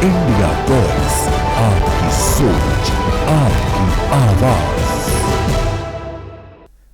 India voice, आपकी सोच, आपकी आवाज।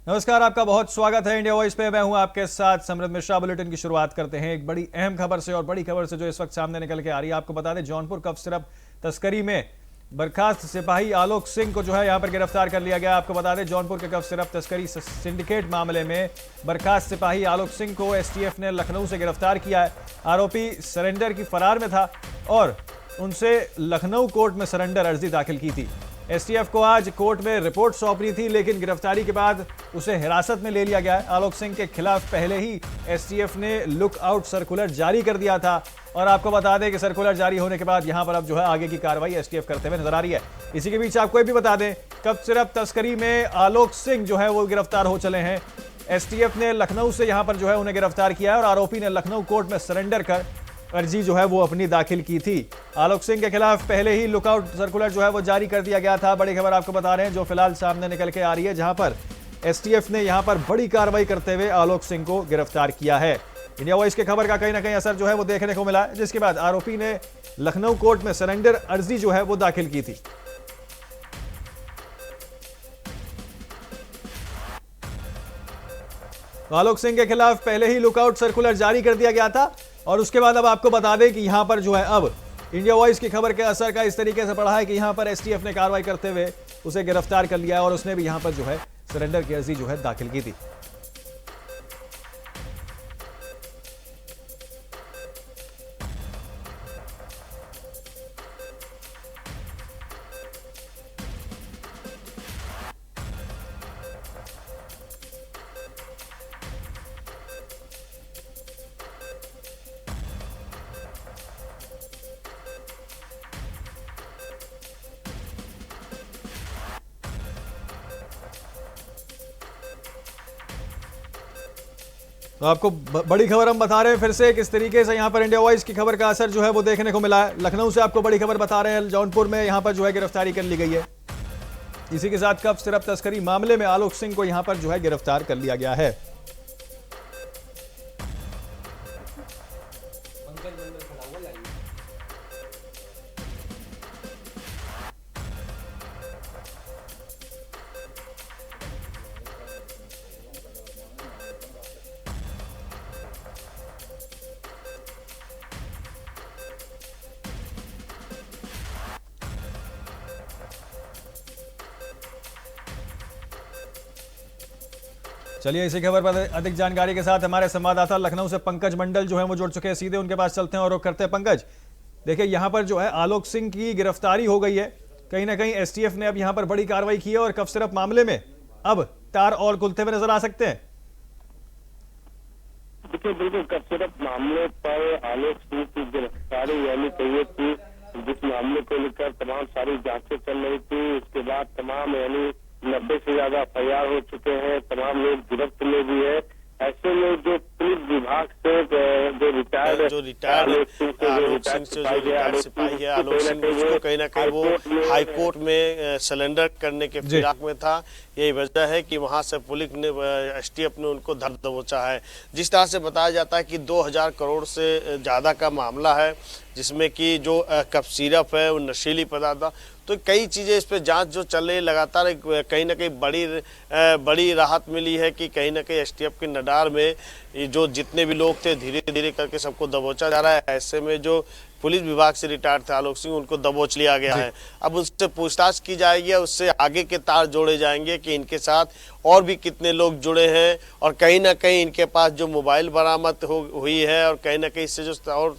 नमस्कार, आपका बहुत स्वागत है इंडिया वॉइस पे। मैं हूं आपके साथ समृद्ध मिश्रा। बुलेटिन की शुरुआत करते हैं एक बड़ी अहम खबर से, और बड़ी खबर से जो इस वक्त सामने निकल के आ रही है। आपको बता दें, जौनपुर कफ सिरप तस्करी में बर्खास्त सिपाही आलोक सिंह को जो है यहां पर गिरफ्तार कर लिया गया। आपको बता दें, जौनपुर के कफ सिरप तस्करी सिंडिकेट मामले में बर्खास्त सिपाही आलोक सिंह को एसटीएफ ने लखनऊ से गिरफ्तार किया है। आरोपी सरेंडर की फरार में था और उनसे लखनऊ कोर्ट में सरेंडर अर्जी दाखिल की थी। एसटीएफ को आज कोर्ट में रिपोर्ट सौंपनी थी, लेकिन गिरफ्तारी के बाद उसे हिरासत में ले लिया गया है। आलोक सिंह के खिलाफ पहले ही एसटीएफ ने लुक आउट सर्कुलर जारी कर दिया था, और आपको बता दें कि सर्कुलर जारी होने के बाद यहां पर अब जो है आगे की कार्रवाई एसटीएफ करते हुए नजर आ रही है। इसी के बीच आपको ये भी बता दें, कफ सिरप तस्करी में आलोक सिंह जो है वो गिरफ्तार हो चले हैं। एसटीएफ ने लखनऊ से यहां पर जो है उन्हें गिरफ्तार किया है, और आरोपी ने लखनऊ कोर्ट में सरेंडर कर अर्जी जो है वो अपनी दाखिल की थी। आलोक सिंह के खिलाफ पहले ही लुकआउट सर्कुलर जो है वो जारी कर दिया गया था। बड़ी खबर आपको बता रहे हैं जो फिलहाल सामने निकल के आ रही है, जहां पर एसटीएफ ने यहां पर बड़ी कार्रवाई करते हुए आलोक सिंह को गिरफ्तार किया है। इंडिया वॉइस के खबर का कहीं ना कहीं असर जो है वो देखने को मिला है, जिसके बाद आरोपी ने लखनऊ कोर्ट में सरेंडर अर्जी जो है वो दाखिल की थी। आलोक सिंह के खिलाफ पहले ही लुकआउट सर्कुलर जारी कर दिया गया था, और उसके बाद अब आपको बता दें कि यहां पर जो है अब इंडिया वॉइस की खबर के असर का इस तरीके से पड़ा है कि यहां पर एसटीएफ ने कार्रवाई करते हुए उसे गिरफ्तार कर लिया है, और उसने भी यहां पर जो है सरेंडर की अर्जी जो है दाखिल की थी। तो आपको बड़ी खबर हम बता रहे हैं फिर से किस तरीके से यहां पर इंडिया वॉइस की खबर का असर जो है वो देखने को मिला है। लखनऊ से आपको बड़ी खबर बता रहे हैं, जौनपुर में यहां पर जो है गिरफ्तारी कर ली गई है। इसी के साथ कफ सिरप तस्करी मामले में आलोक सिंह को यहां पर जो है गिरफ्तार कर लिया गया है। चलिए, इसी खबर पर अधिक जानकारी के साथ हमारे संवाददाता लखनऊ से पंकज मंडल जो है वो जुड़ चुके हैं। सीधे उनके पास चलते हैं और रुक करते हैं। पंकज, देखिए यहां पर जो है आलोक सिंह की गिरफ्तारी हो गई है। कहीं ना कहीं एसटीएफ ने अब यहां पर बड़ी कार्रवाई की है, और कफ सिरप मामले में अब तार और खुलते हुए नजर आ सकते हैं। देखिए, बिल्कुल कफ सिरप मामले पर आलोक सिंह की गिरफ्तारी, यानी कहिए कि जिस मामले को लेकर तमाम सारी जांचें चल रही थी, उसके बाद तमाम यानी 90 से ज्यादा एफआईआर हो चुके हैं, तमाम लोग गिरफ्त में भी है। ऐसे में जो पुलिस विभाग से जो रिटायर्ड आलोक सिंह से जो रिटायर्ड सिपाही है आलोक सिंह, उसको कहीं ना कहीं वो हाई कोर्ट में सरेंडर करने के फिराक में था। यही वजह है कि वहां से पुलिस ने एसटीएफ ने उनको धर दबोचा है। जिस तरह से बताया जाता है कि 2000 करोड़ से ज्यादा का मामला है, जिसमें कि जो कफ सिरप है वो नशीली पदार्थ, तो कई चीज़ें इस पे जांच जो चल रही है लगातार। कहीं ना कहीं बड़ी राहत मिली है कि कहीं ना कहीं एसटीएफ के नडार में जो जितने भी लोग थे धीरे धीरे करके सबको दबोचा जा रहा है। ऐसे में जो पुलिस विभाग से रिटायर्ड थे आलोक सिंह, उनको दबोच लिया गया है। अब उससे पूछताछ की जाएगी, उससे आगे के तार जोड़े जाएंगे कि इनके साथ और भी कितने लोग जुड़े हैं, और कहीं ना कहीं इनके पास जो मोबाइल बरामद हुई है, और कहीं ना कहीं इससे जो और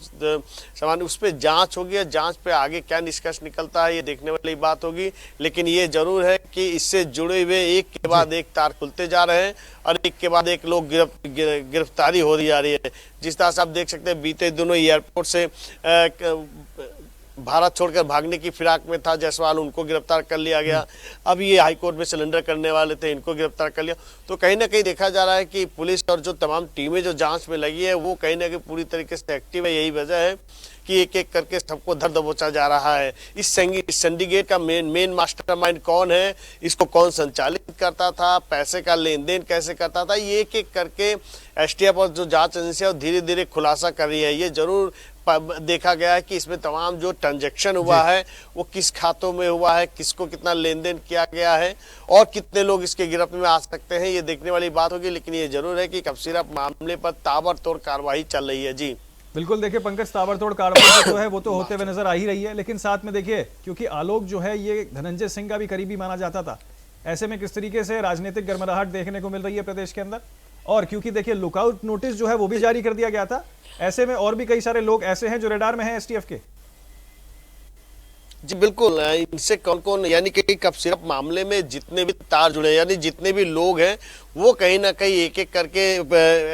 सामान उस पर जांच होगी, और जांच पे आगे क्या निष्कर्ष निकलता है ये देखने वाली बात होगी। लेकिन ये जरूर है कि इससे जुड़े हुए एक के बाद एक तार खुलते जा रहे हैं, और एक के बाद एक लोग गिरफ्तारी हो रही जा रही है। जिस तरह से आप देख सकते हैं, बीते दिनों एयरपोर्ट से भारत छोड़कर भागने की फिराक में था जायसवाल, उनको गिरफ्तार कर लिया गया। अब ये हाईकोर्ट में सिलेंडर करने वाले थे, इनको गिरफ्तार कर लिया। तो कहीं ना कहीं देखा जा रहा है कि पुलिस और जो तमाम टीमें जो जांच में लगी है वो कहीं ना कहीं पूरी तरीके से एक्टिव है। यही वजह है कि एक एक करके सबको धर दबोचा जा रहा है। इस सिंडिकेट का मेन मास्टरमाइंड कौन है, इसको कौन संचालित करता था, पैसे का लेन देन कैसे करता था, ये एक एक करके एसटीएफ और जो जांच एजेंसी है धीरे धीरे खुलासा कर रही है। ये जरूर देखा गया है कि इसमें तमाम जो ट्रांजैक्शन हुआ है वो किस खातों में हुआ है, किसको कितना लेन देन किया गया है और कितने लोग इसके गिरफ्त में आ सकते हैं, ये देखने वाली बात होगी। लेकिन ये जरूर है कि कफ सिरप मामले पर ताबड़तोड़ कार्रवाई चल रही है। जी बिल्कुल, देखिए पंकज, ताबड़तोड़ कार्रवाई जो है वो तो होते हुए नजर आ ही रही है, लेकिन साथ में देखिए क्योंकि आलोक जो है ये धनंजय सिंह का भी करीबी माना जाता था, ऐसे में किस तरीके से राजनीतिक गर्माहट देखने को मिल रही है प्रदेश के अंदर। और क्योंकि देखिए लुकआउट नोटिस जो है वो भी जारी कर दिया गया था, ऐसे में और भी कई सारे लोग ऐसे हैं जो रेडार में हैं एसटीएफ के। जी बिल्कुल, इनसे कौन कौन, यानी कि कफ सिरप मामले में जितने भी तार जुड़े, यानी जितने भी लोग हैं वो कहीं ना कहीं एक एक करके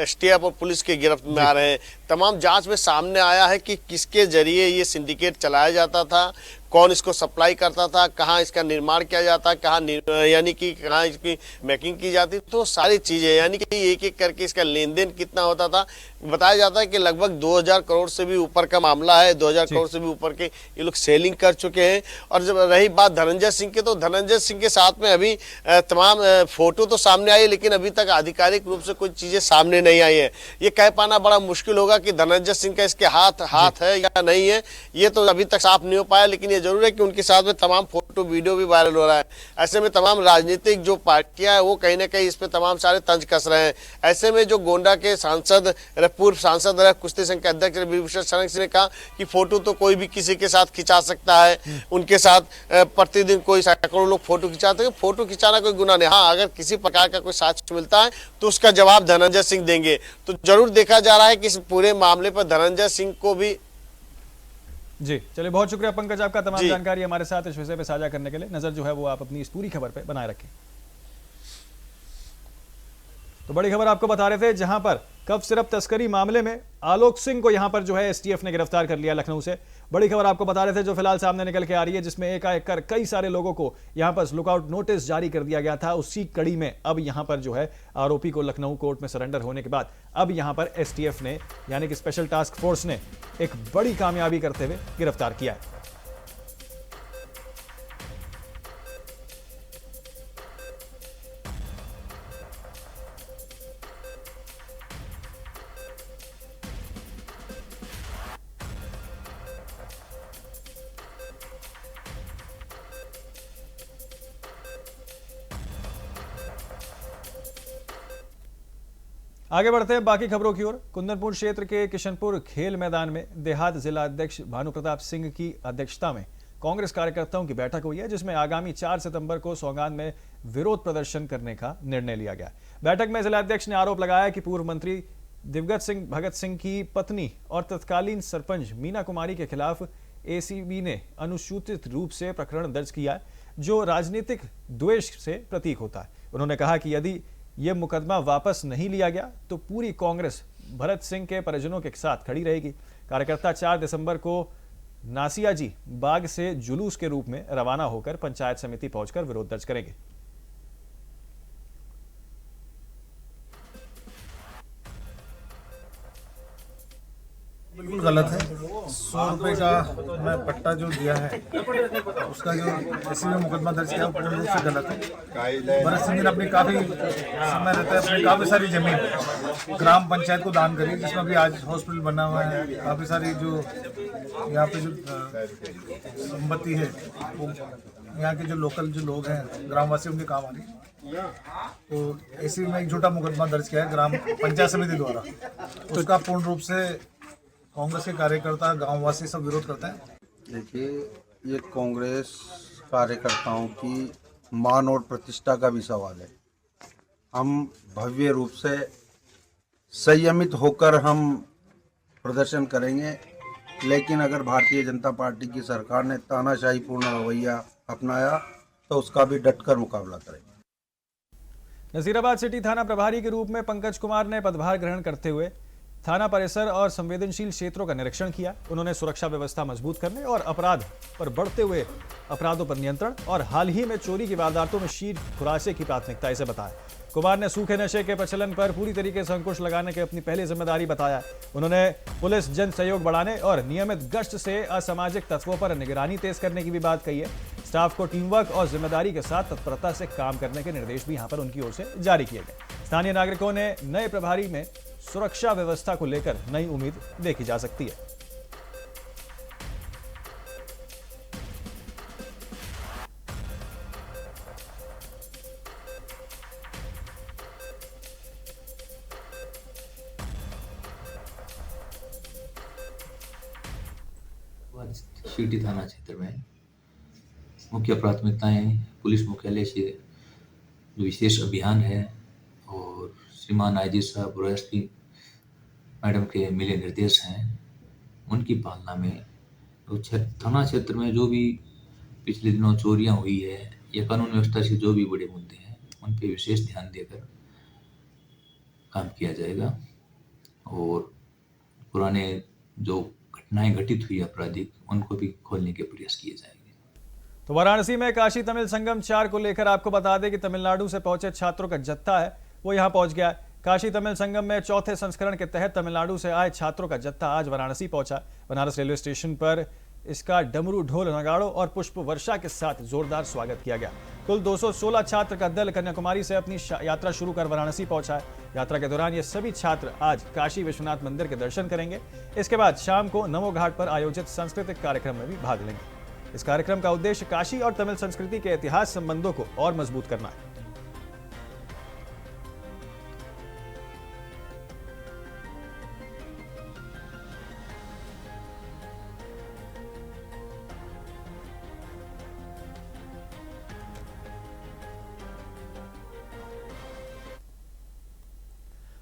एसटीएफ और पुलिस के गिरफ्त में आ रहे हैं। तमाम जांच में सामने आया है कि किसके जरिए ये सिंडिकेट चलाया जाता था, कौन इसको सप्लाई करता था, कहाँ इसका निर्माण किया जाता, कहाँ यानी कि कहाँ इसकी मेकिंग की जाती, तो सारी चीजें यानी कि एक एक करके इसका लेन देन कितना होता था। बताया जाता है कि लगभग 2000 करोड़ से भी ऊपर का मामला है, 2000 करोड़ से भी ऊपर के ये लोग सेलिंग कर चुके हैं। और जब रही बात धनंजय सिंह के, तो धनंजय सिंह के साथ में अभी तमाम फोटो तो सामने आई, लेकिन अभी तक आधिकारिक रूप से कुछ चीजें सामने नहीं आई है। ये कह पाना बड़ा मुश्किल होगा कि धनंजय सिंह का इसके हाथ है या नहीं है, ये तो अभी तक साफ नहीं हो पाया। लेकिन ये जरूर है कि उनके साथ में तमाम फोटो वीडियो भी वायरल हो रहा है। ऐसे में तमाम राजनीतिक जो पार्टियां हैं वो कहीं ना कहीं इस पे तमाम सारे तंज कस रहे हैं। ऐसे में जो गोंडा के सांसद, पूर्व सांसद रहे कुश्ती संघ के अध्यक्ष विभूषण शरण सिंह ने कहा कि फोटो तो कोई भी किसी के साथ खिंचा सकता है, उनके साथ प्रतिदिन कोई सैकड़ों लोग फोटो खिंचाते हैं, फोटो खिंचाना कोई गुनाह नहीं। हाँ, अगर किसी प्रकार का कोई साक्ष्य मिलता है तो उसका जवाब धनंजय सिंह देंगे। तो जरूर देखा जा रहा है कि इस पूरे मामले पर धनंजय सिंह को भी। जी चलिए, बहुत शुक्रिया पंकज आपका तमाम जानकारी हमारे साथ इस विषय पे साझा करने के लिए। नजर जो है वो आप अपनी इस पूरी खबर पे बनाए रखें। तो बड़ी खबर आपको बता रहे थे, जहां पर कफ सिरप तस्करी मामले में आलोक सिंह को यहां पर जो है एसटीएफ ने गिरफ्तार कर लिया लखनऊ से। बड़ी खबर आपको बता रहे थे जो फिलहाल सामने निकल के आ रही है, जिसमें एकाएक कर कई सारे लोगों को यहां पर लुकआउट नोटिस जारी कर दिया गया था। उसी कड़ी में अब यहां पर जो है आरोपी को लखनऊ कोर्ट में सरेंडर होने के बाद अब यहां पर एसटीएफ ने यानी कि स्पेशल टास्क फोर्स ने एक बड़ी कामयाबी करते हुए गिरफ्तार किया है। आगे बढ़ते हैं बाकी खबरों की ओर। कुंदनपुर क्षेत्र के किशनपुर खेल मैदान में देहात जिला अध्यक्ष भानु प्रताप सिंह की अध्यक्षता में कांग्रेस कार्यकर्ताओं की बैठक हुई है, जिसमें आगामी 4 सितंबर को सौगान में विरोध प्रदर्शन करने का निर्णय लिया गया। बैठक में जिला अध्यक्ष ने आरोप लगाया कि पूर्व मंत्री दिवगत सिंह भगत सिंह की पत्नी और तत्कालीन सरपंच मीना कुमारी के खिलाफ एसीबी ने अनुसूचित रूप से प्रकरण दर्ज किया है, जो राजनीतिक द्वेष से प्रतीक होता है। उन्होंने कहा कि यदि यह मुकदमा वापस नहीं लिया गया तो पूरी कांग्रेस भरत सिंह के परिजनों के साथ खड़ी रहेगी। कार्यकर्ता 4 दिसंबर को नासियाजी बाग से जुलूस के रूप में रवाना होकर पंचायत समिति पहुंचकर विरोध दर्ज करेंगे। बिल्कुल गलत है। 100 रुपए का मैं पट्टा जो दिया है उसका जो इसी में मुकदमा दर्ज किया पूर्ण रूप से गलत है। भरत सिंह ने अपनी काफ़ी समय रहते हैं अपनी काफ़ी सारी जमीन ग्राम पंचायत को दान करी, जिसमें भी आज हॉस्पिटल बना हुआ है। काफ़ी सारी जो यहाँ पे जो संपत्ति है वो यहाँ के जो लोकल जो लोग हैं ग्रामवासी उनके काम आ रही है। तो इसी में एक झूठा मुकदमा दर्ज किया है ग्राम पंचायत समिति द्वारा। उसका पूर्ण रूप से कांग्रेस के कार्यकर्ता गांववासी सब विरोध करते हैं। देखिए, ये कांग्रेस कार्यकर्ताओं की मान और प्रतिष्ठा का भी सवाल है। हम भव्य रूप से संयमित होकर हम प्रदर्शन करेंगे, लेकिन अगर भारतीय जनता पार्टी की सरकार ने तानाशाही पूर्ण रवैया अपनाया तो उसका भी डटकर मुकाबला करेंगे। नजीराबाद सिटी थाना प्रभारी के रूप में पंकज कुमार ने पदभार ग्रहण करते हुए थाना परिसर और संवेदनशील क्षेत्रों का निरीक्षण किया। उन्होंने सुरक्षा व्यवस्था मजबूत करने और अपराध पर बढ़ते हुए अपराधों पर नियंत्रण और हाल ही में चोरी की वारदातों में शीट खुरासे की प्राथमिकता इसे बताया। कुमार ने सूखे नशे के प्रचलन पर पूरी तरीके से अंकुश लगाने की अपनी पहली जिम्मेदारी बताया। उन्होंने पुलिस जन सहयोग बढ़ाने और नियमित गश्त से असामाजिक तत्वों पर निगरानी तेज करने की भी बात कही है। स्टाफ को टीम वर्क और जिम्मेदारी के साथ तत्परता से काम करने के निर्देश भी यहां पर उनकी ओर से जारी किए गए। स्थानीय नागरिकों ने नए प्रभारी में सुरक्षा व्यवस्था को लेकर नई उम्मीद देखी जा सकती है। सिटी थाना क्षेत्र में मुख्य प्राथमिकताएं पुलिस मुख्यालय से जो विशेष अभियान है और श्रीमान आईजी साहब और एसपी मैडम के मिले निर्देश हैं, उनकी पालना में तो थाना क्षेत्र में जो भी पिछले दिनों चोरियां हुई है या कानून व्यवस्था से जो भी बड़े मुद्दे हैं उन पे विशेष ध्यान देकर काम किया जाएगा और पुराने जो घटनाएं घटित हुई आपराधिक उनको भी खोलने के प्रयास किए जाएंगे। तो वाराणसी में काशी तमिल संगम 4 को लेकर आपको बता दें कि तमिलनाडु से पहुंचे छात्रों का जत्था है वो यहां पहुंच गया है। काशी तमिल संगम में चौथे संस्करण के तहत तमिलनाडु से आए छात्रों का जत्था आज वाराणसी पहुंचा। बनारस रेलवे स्टेशन पर इसका डमरू, ढोल, नगाड़ों और पुष्प वर्षा के साथ जोरदार स्वागत किया गया। कुल 216 छात्र का दल कन्याकुमारी से अपनी यात्रा शुरू कर वाराणसी पहुंचा है। यात्रा के दौरान ये सभी छात्र आज काशी विश्वनाथ मंदिर के दर्शन करेंगे। इसके बाद शाम को नमो घाट पर आयोजित सांस्कृतिक कार्यक्रम में भी भाग लेंगे। इस कार्यक्रम का उद्देश्य काशी और तमिल संस्कृति के इतिहास संबंधों को और मजबूत करना है।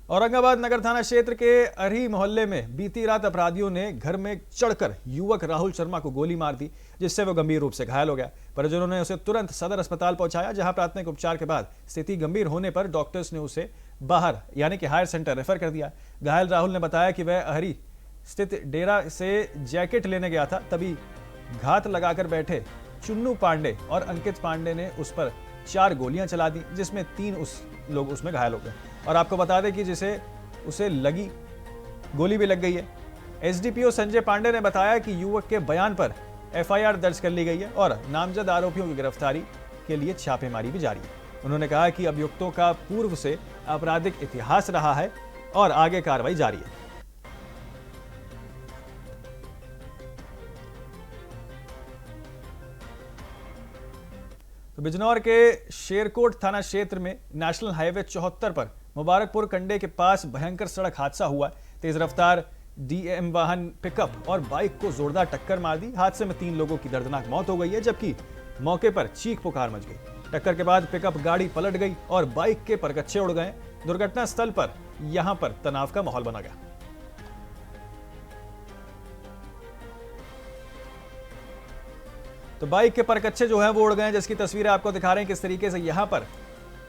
औरंगाबाद नगर थाना क्षेत्र के अरही मोहल्ले में बीती रात अपराधियों ने घर में चढ़कर युवक राहुल शर्मा को गोली मार दी, जिससे वो गंभीर रूप से घायल हो गया। परिजनों ने उसे तुरंत सदर अस्पताल पहुंचाया, जहां प्राथमिक उपचार के बाद स्थिति गंभीर होने पर डॉक्टर्स ने उसे बाहर यानी कि हायर सेंटर रेफर कर दिया। घायल राहुल ने बताया कि वह अरही स्थित डेरा से जैकेट लेने गया था, तभी घात लगाकर बैठे चुन्नू पांडे और अंकित पांडे ने उस पर 4 गोलियां चला दी, जिसमें 3 लोग उसमें घायल हो गए। और आपको बता दें कि उसे लगी गोली भी लग गई है। एसडीपीओ संजय पांडे ने बताया कि युवक के बयान पर एफआईआर दर्ज कर ली गई है और नामजद आरोपियों की गिरफ्तारी के लिए छापेमारी भी जारी है। उन्होंने कहा कि अभियुक्तों का पूर्व से आपराधिक इतिहास रहा है और आगे कार्रवाई जारी है। तो बिजनौर के शेरकोट थाना क्षेत्र में नेशनल हाईवे 74 पर मुबारकपुर कंडे के पास भयंकर सड़क हादसा हुआ। तेज रफ्तार डीएम वाहन पिकअप और बाइक को जोरदार टक्कर मार दी। हादसे में 3 लोगों की दर्दनाक मौत हो गई है, जबकि मौके पर चीख पुकार मच गई। टक्कर के बाद पिकअप गाड़ी पलट गई और बाइक के परकच्चे उड़ गए। दुर्घटना स्थल पर यहां पर तनाव का माहौल बना गया। तो बाइक के परकच्चे जो है वो उड़ गए, जिसकी तस्वीरें आपको दिखा रहे हैं किस तरीके से यहां पर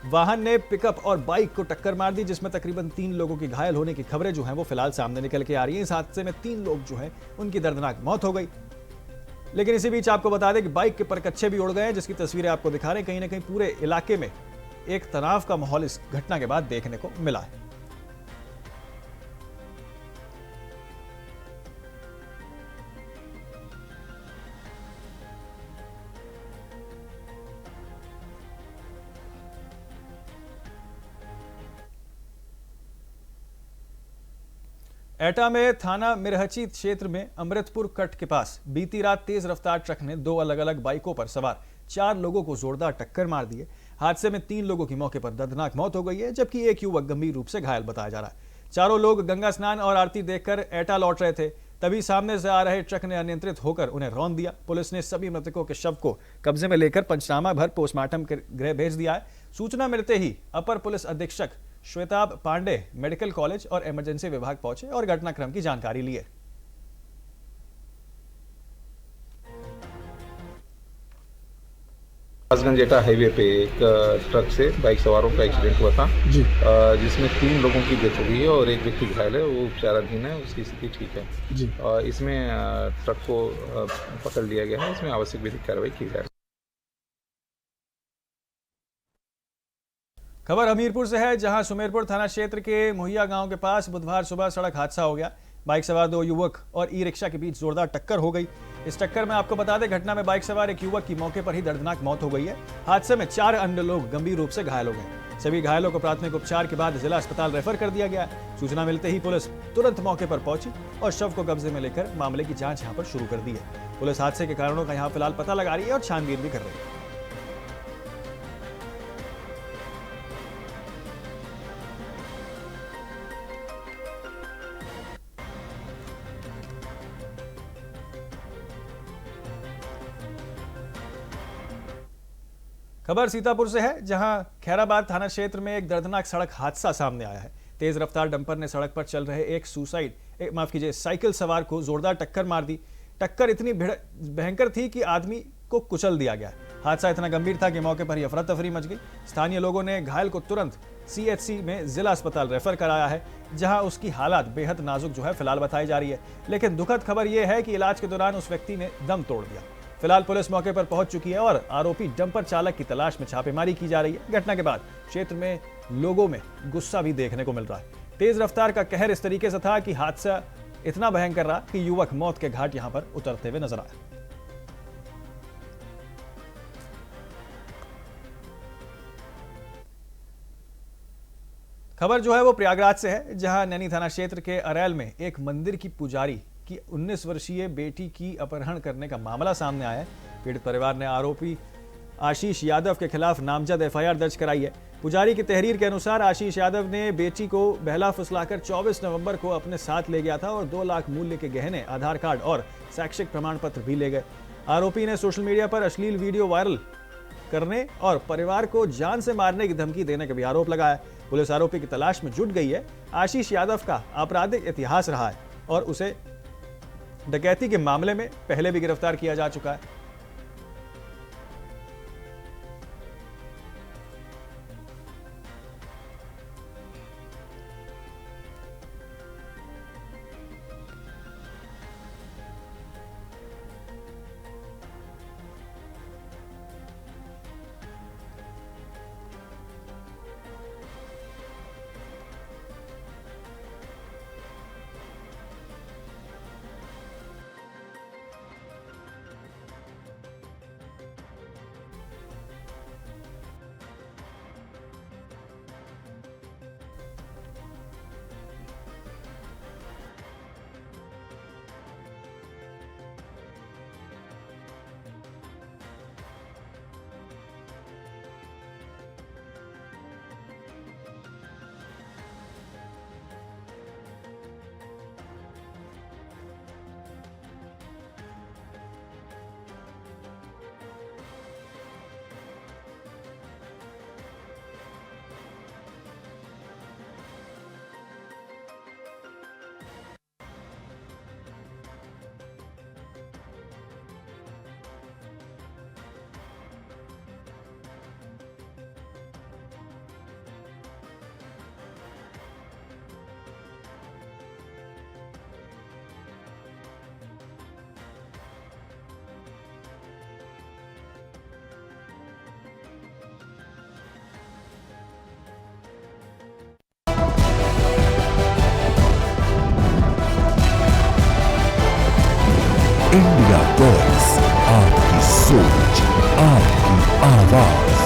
वाहन ने पिकअप और बाइक को टक्कर मार दी, जिसमें तकरीबन 3 लोगों की घायल होने की खबरें जो हैं वो फिलहाल सामने निकल के आ रही हैं। इस हादसे में 3 लोग जो हैं उनकी दर्दनाक मौत हो गई। लेकिन इसी बीच आपको बता दें कि बाइक के परकच्चे भी उड़ गए हैं, जिसकी तस्वीरें आपको दिखा रहे हैं। कहीं ना कहीं पूरे इलाके में एक तनाव का माहौल इस घटना के बाद देखने को मिला है। एटा में थाना मिरहची क्षेत्र में अमृतपुर कट के पास बीती रात तेज रफ्तार ट्रक ने 2 अलग अलग बाइकों पर सवार 4 लोगों को जोरदार टक्कर मार दी है। हादसे में 3 लोगों की मौके पर दर्दनाक मौत हो गई है, जबकि एक युवक गंभीर रूप से घायल बताया जा रहा है। चारों लोग गंगा स्नान और आरती देखकर एटा लौट रहे थे, तभी सामने से आ रहे ट्रक ने अनियंत्रित होकर उन्हें रौंद दिया। पुलिस ने सभी मृतकों के शव को कब्जे में लेकर पंचनामा भर पोस्टमार्टम के गृह भेज दिया है। सूचना मिलते ही अपर पुलिस अधीक्षक श्वेताब पांडे मेडिकल कॉलेज और इमरजेंसी विभाग पहुंचे और घटनाक्रम की जानकारी ली है। कासगंज एटा हाईवे पे एक ट्रक से बाइक सवारों का एक्सीडेंट हुआ था जी, जिसमें 3 लोगों की डेथ हो गई है और एक व्यक्ति घायल है, वो उपचाराधीन है, उसकी स्थिति ठीक है जी। इसमें ट्रक को पकड़ लिया गया है, इसमें आवश्यक विधिक कार्रवाई की जा रही है। खबर हमीरपुर से है, जहां सुमेरपुर थाना क्षेत्र के मोहिया गांव के पास बुधवार सुबह सड़क हादसा हो गया। बाइक सवार 2 युवक और ई रिक्शा के बीच जोरदार टक्कर हो गई। इस टक्कर में आपको बता दें घटना में बाइक सवार एक युवक की मौके पर ही दर्दनाक मौत हो गई है। हादसे में 4 अन्य लोग गंभीर रूप से घायल हो गए। सभी घायलों को प्राथमिक उपचार के बाद जिला अस्पताल रेफर कर दिया गया। सूचना मिलते ही पुलिस तुरंत मौके पर पहुंची और शव को कब्जे में लेकर मामले की जांच यहां पर शुरू कर दी है। पुलिस हादसे के कारणों का यहां फिलहाल पता लगा रही है और छानबीन भी कर रही है। खबर सीतापुर से है, जहां खैराबाद थाना क्षेत्र में एक दर्दनाक सड़क हादसा सामने आया है। तेज रफ्तार डंपर ने सड़क पर चल रहे एक साइकिल सवार को जोरदार टक्कर मार दी। टक्कर इतनी भयंकर थी कि आदमी को कुचल दिया गया। हादसा इतना गंभीर था कि मौके पर ही अफरा तफरी मच गई। स्थानीय लोगों ने घायल को तुरंत CHC में जिला अस्पताल रेफर कराया है, जहां उसकी हालत बेहद नाजुक फिलहाल बताई जा रही है। लेकिन दुखद खबर यह है कि इलाज के दौरान उस व्यक्ति ने दम तोड़ दिया। फिलहाल पुलिस मौके पर पहुंच चुकी है और आरोपी डंपर चालक की तलाश में छापेमारी की जा रही है। घटना के बाद क्षेत्र में लोगों में गुस्सा भी देखने को मिल रहा है। तेज रफ्तार का कहर इस तरीके से था कि हादसा इतना भयंकर रहा कि युवक मौत के घाट यहां पर उतरते हुए नजर आया। खबर वो प्रयागराज से है, जहां नैनी थाना क्षेत्र के अरैल में एक मंदिर की पुजारी की 19 वर्षीय बेटी की अपहरण करने का मामला सामने आया है। पीड़ित परिवार ने आरोपी आशीष यादव के खिलाफ नामजद FIR दर्ज कराई है। पुजारी की तहरीर के अनुसार आशीष यादव ने बेटी को बहला फुसलाकर 24 नवंबर को अपने साथ ले गया था और 2 लाख मूल्य के गहने, आधार कार्ड और शैक्षिक प्रमाण पत्र भी ले गए। आरोपी ने सोशल मीडिया पर अश्लील वीडियो वायरल करने और परिवार को जान से मारने की धमकी देने का भी आरोप लगाया। पुलिस आरोपी की तलाश में जुट गई है। आशीष यादव का आपराधिक इतिहास रहा है और उसे डकैती के मामले में पहले भी गिरफ्तार किया जा चुका है। इंडिया वॉइस, आपकी सोच, आपकी आवाज।